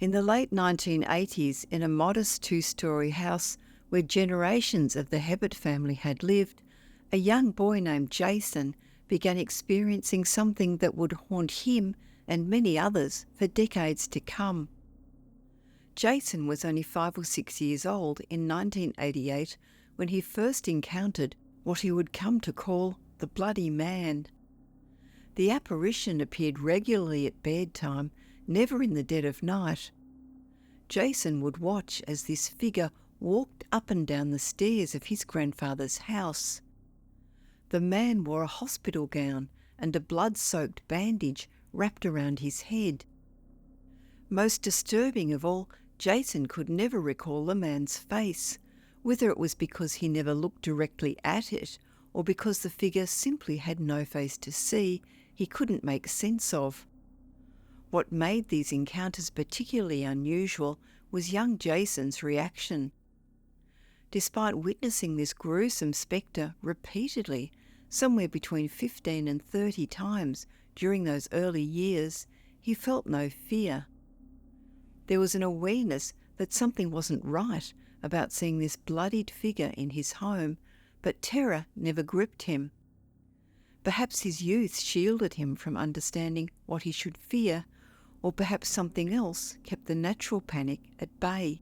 In the late 1980s, in a modest two-storey house where generations of the Hebert family had lived, a young boy named Jason began experiencing something that would haunt him and many others for decades to come. Jason was only 5 or 6 years old in 1988 when he first encountered what he would come to call the Bloody Man. The apparition appeared regularly at bedtime, never in the dead of night. Jason would watch as this figure walked up and down the stairs of his grandfather's house. The man wore a hospital gown and a blood-soaked bandage wrapped around his head. Most disturbing of all, Jason could never recall the man's face, whether it was because he never looked directly at it or because the figure simply had no face to see, he couldn't make sense of. What made these encounters particularly unusual was young Jason's reaction. Despite witnessing this gruesome spectre repeatedly, somewhere between 15 and 30 times during those early years, he felt no fear. There was an awareness that something wasn't right about seeing this bloodied figure in his home, but terror never gripped him. Perhaps his youth shielded him from understanding what he should fear, or perhaps something else kept the natural panic at bay.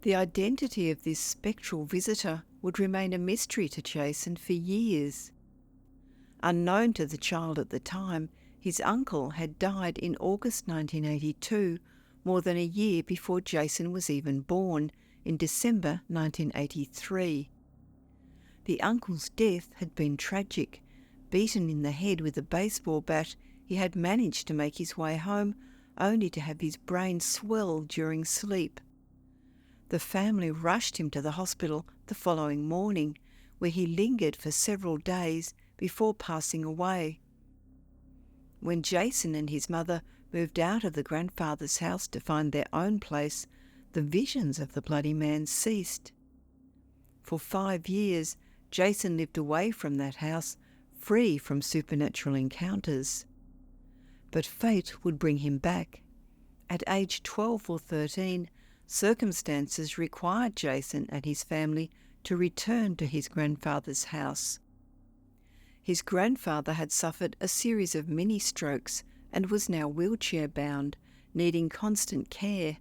The identity of this spectral visitor would remain a mystery to Jason for years. Unknown to the child at the time, his uncle had died in August 1982, more than a year before Jason was even born, in December 1983. The uncle's death had been tragic. Beaten in the head with a baseball bat, he had managed to make his way home, only to have his brain swell during sleep. The family rushed him to the hospital the following morning, where he lingered for several days before passing away. When Jason and his mother moved out of the grandfather's house to find their own place, the visions of the Bloody Man ceased. For 5 years, Jason lived away from that house, free from supernatural encounters. But fate would bring him back. At age 12 or 13, circumstances required Jason and his family to return to his grandfather's house. His grandfather had suffered a series of mini-strokes and was now wheelchair-bound, needing constant care.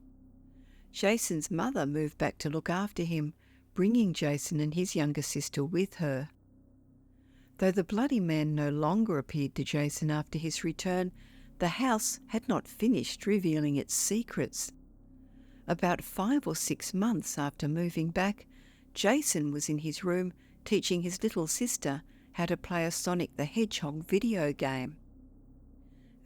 Jason's mother moved back to look after him, bringing Jason and his younger sister with her. Though the Bloody Man no longer appeared to Jason after his return, the house had not finished revealing its secrets. About 5 or 6 months after moving back, Jason was in his room teaching his little sister how to play a Sonic the Hedgehog video game.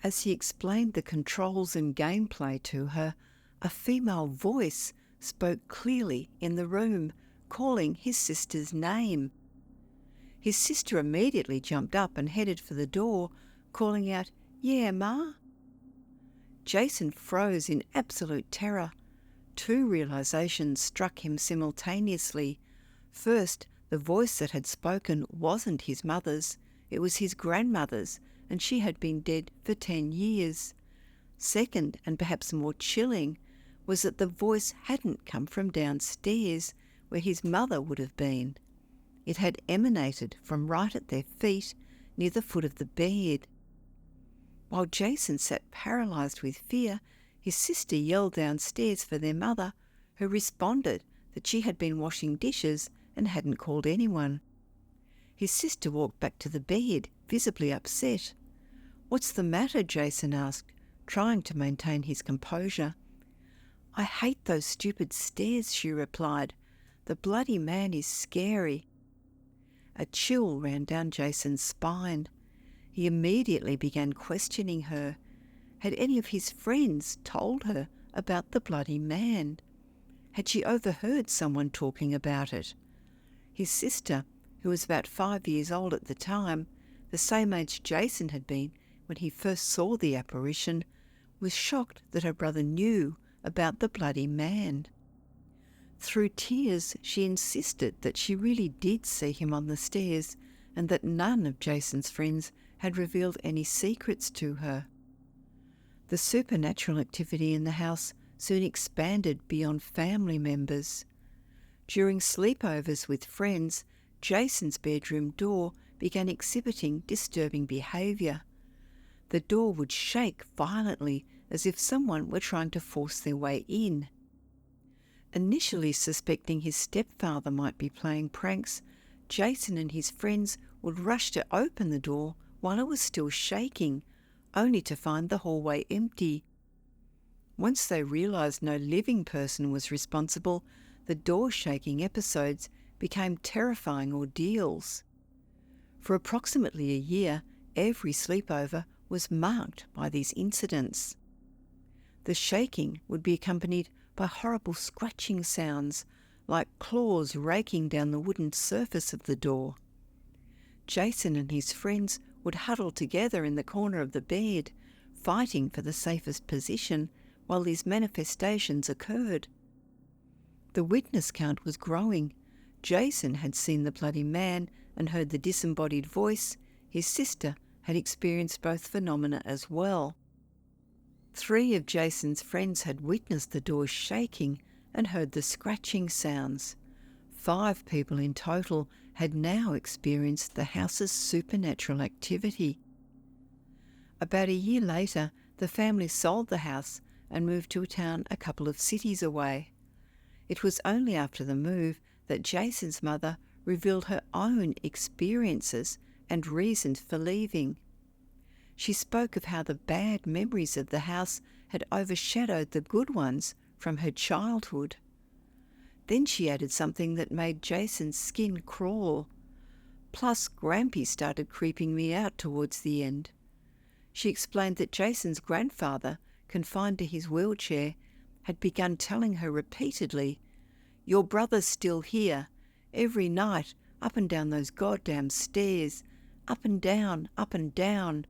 As he explained the controls and gameplay to her, a female voice spoke clearly in the room, calling his sister's name. His sister immediately jumped up and headed for the door, calling out, "Yeah, Ma?" Jason froze in absolute terror. 2 realizations struck him simultaneously. First, the voice that had spoken wasn't his mother's, it was his grandmother's, and she had been dead for 10 years. Second, and perhaps more chilling, was that the voice hadn't come from downstairs, where his mother would have been. It had emanated from right at their feet, near the foot of the bed. While Jason sat paralysed with fear, his sister yelled downstairs for their mother, who responded that she had been washing dishes and hadn't called anyone. His sister walked back to the bed, visibly upset. "What's the matter?" Jason asked, trying to maintain his composure. "I hate those stupid stairs," she replied. "The Bloody Man is scary." A chill ran down Jason's spine. He immediately began questioning her. Had any of his friends told her about the Bloody Man? Had she overheard someone talking about it? His sister, who was about 5 years old at the time, the same age Jason had been when he first saw the apparition, was shocked that her brother knew about the Bloody Man. Through tears, she insisted that she really did see him on the stairs and that none of Jason's friends had revealed any secrets to her. The supernatural activity in the house soon expanded beyond family members. During sleepovers with friends, Jason's bedroom door began exhibiting disturbing behaviour. The door would shake violently as if someone were trying to force their way in. Initially suspecting his stepfather might be playing pranks, Jason and his friends would rush to open the door while it was still shaking, only to find the hallway empty. Once they realised no living person was responsible, the door-shaking episodes became terrifying ordeals. For approximately a year, every sleepover was marked by these incidents. The shaking would be accompanied by horrible scratching sounds, like claws raking down the wooden surface of the door. Jason and his friends would huddle together in the corner of the bed, fighting for the safest position while these manifestations occurred. The witness count was growing. Jason had seen the bloody man and heard the disembodied voice. His sister had experienced both phenomena as well. 3 of Jason's friends had witnessed the doors shaking and heard the scratching sounds. 5 people in total had now experienced the house's supernatural activity. About a year later, the family sold the house and moved to a town a couple of cities away. It was only after the move that Jason's mother revealed her own experiences and reasons for leaving. She spoke of how the bad memories of the house had overshadowed the good ones from her childhood. Then she added something that made Jason's skin crawl. Plus, Grampy started creeping me out towards the end. She explained that Jason's grandfather, confined to his wheelchair, had begun telling her repeatedly, "Your brother's still here, every night, up and down those goddamn stairs, up and down, up and down."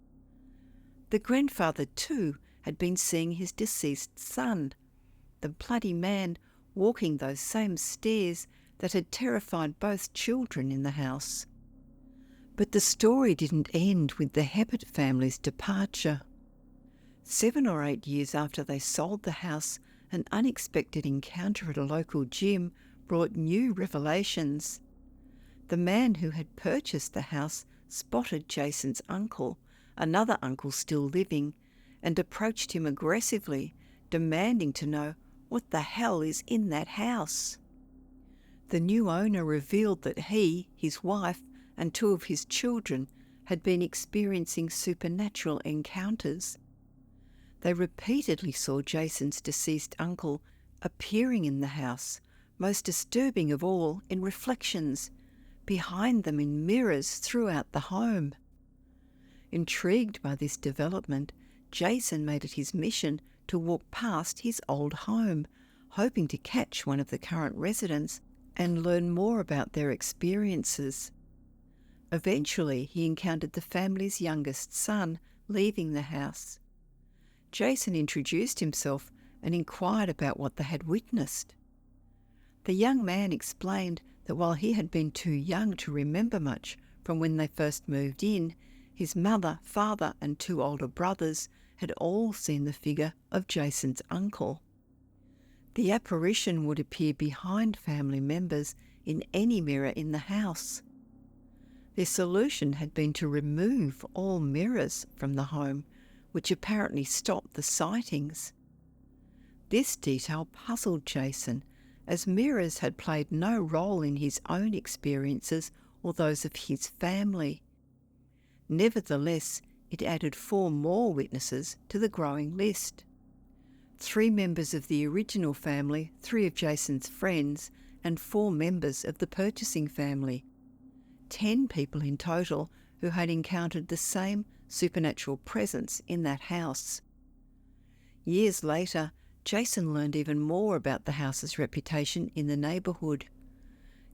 The grandfather, too, had been seeing his deceased son, the bloody man walking those same stairs that had terrified both children in the house. But the story didn't end with the Hebert family's departure. 7 or 8 years after they sold the house, an unexpected encounter at a local gym brought new revelations. The man who had purchased the house spotted Jason's uncle, another uncle still living, and approached him aggressively, demanding to know what the hell is in that house. The new owner revealed that he, his wife, and 2 of his children had been experiencing supernatural encounters. They repeatedly saw Jason's deceased uncle appearing in the house, most disturbing of all in reflections, behind them in mirrors throughout the home. Intrigued by this development, Jason made it his mission to walk past his old home, hoping to catch one of the current residents and learn more about their experiences. Eventually, he encountered the family's youngest son leaving the house. Jason introduced himself and inquired about what they had witnessed. The young man explained that while he had been too young to remember much from when they first moved in, his mother, father, and 2 older brothers had all seen the figure of Jason's uncle. The apparition would appear behind family members in any mirror in the house. Their solution had been to remove all mirrors from the home, which apparently stopped the sightings. This detail puzzled Jason, as mirrors had played no role in his own experiences or those of his family. Nevertheless, it added 4 more witnesses to the growing list. 3 members of the original family, 3 of Jason's friends, and 4 members of the purchasing family. 10 people in total who had encountered the same supernatural presence in that house. Years later, Jason learned even more about the house's reputation in the neighbourhood.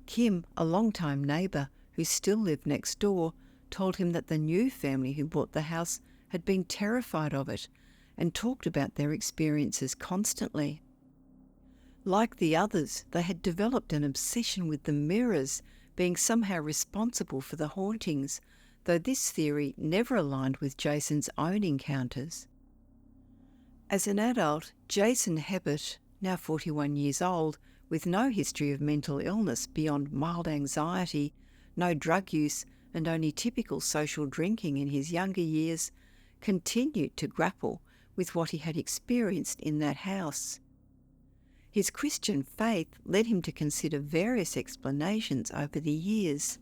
Kim, a long-time neighbour who still lived next door, told him that the new family who bought the house had been terrified of it and talked about their experiences constantly. Like the others, they had developed an obsession with the mirrors being somehow responsible for the hauntings, though this theory never aligned with Jason's own encounters. As an adult, Jason Hebert, now 41 years old, with no history of mental illness beyond mild anxiety, no drug use, and only typical social drinking in his younger years, continued to grapple with what he had experienced in that house. His Christian faith led him to consider various explanations over the years.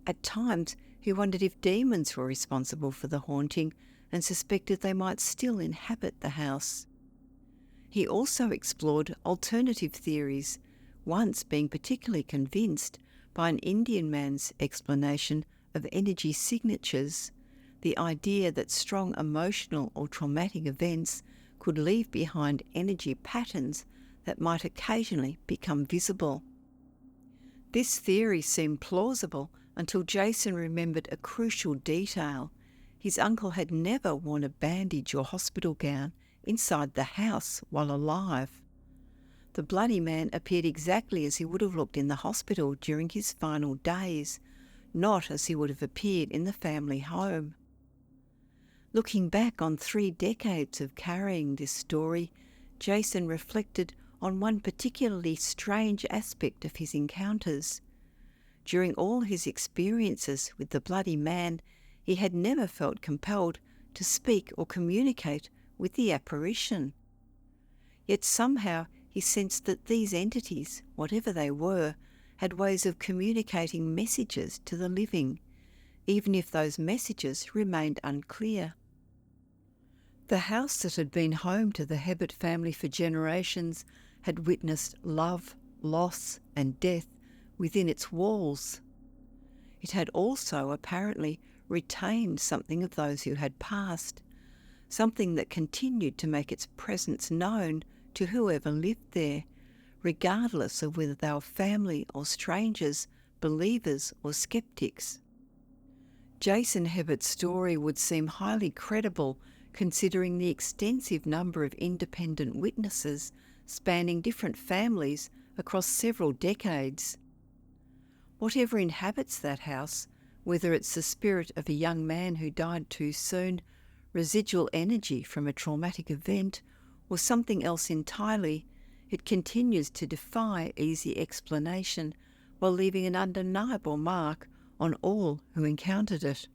At times, he wondered if demons were responsible for the haunting and suspected they might still inhabit the house. He also explored alternative theories, once being particularly convinced by an Indian man's explanation of energy signatures, the idea that strong emotional or traumatic events could leave behind energy patterns that might occasionally become visible. This theory seemed plausible until Jason remembered a crucial detail. His uncle had never worn a bandage or hospital gown inside the house while alive. The bloody man appeared exactly as he would have looked in the hospital during his final days, not as he would have appeared in the family home. Looking back on 3 decades of carrying this story, Jason reflected on one particularly strange aspect of his encounters. During all his experiences with the bloody man, he had never felt compelled to speak or communicate with the apparition. Yet somehow he sensed that these entities, whatever they were, had ways of communicating messages to the living, even if those messages remained unclear. The house that had been home to the Hebert family for generations had witnessed love, loss, and death within its walls. It had also apparently retained something of those who had passed, something that continued to make its presence known to whoever lived there, regardless of whether they were family or strangers, believers or skeptics. Jason Hebert's story would seem highly credible considering the extensive number of independent witnesses spanning different families across several decades. Whatever inhabits that house, whether it's the spirit of a young man who died too soon, residual energy from a traumatic event, or something else entirely, it continues to defy easy explanation while leaving an undeniable mark on all who encountered it.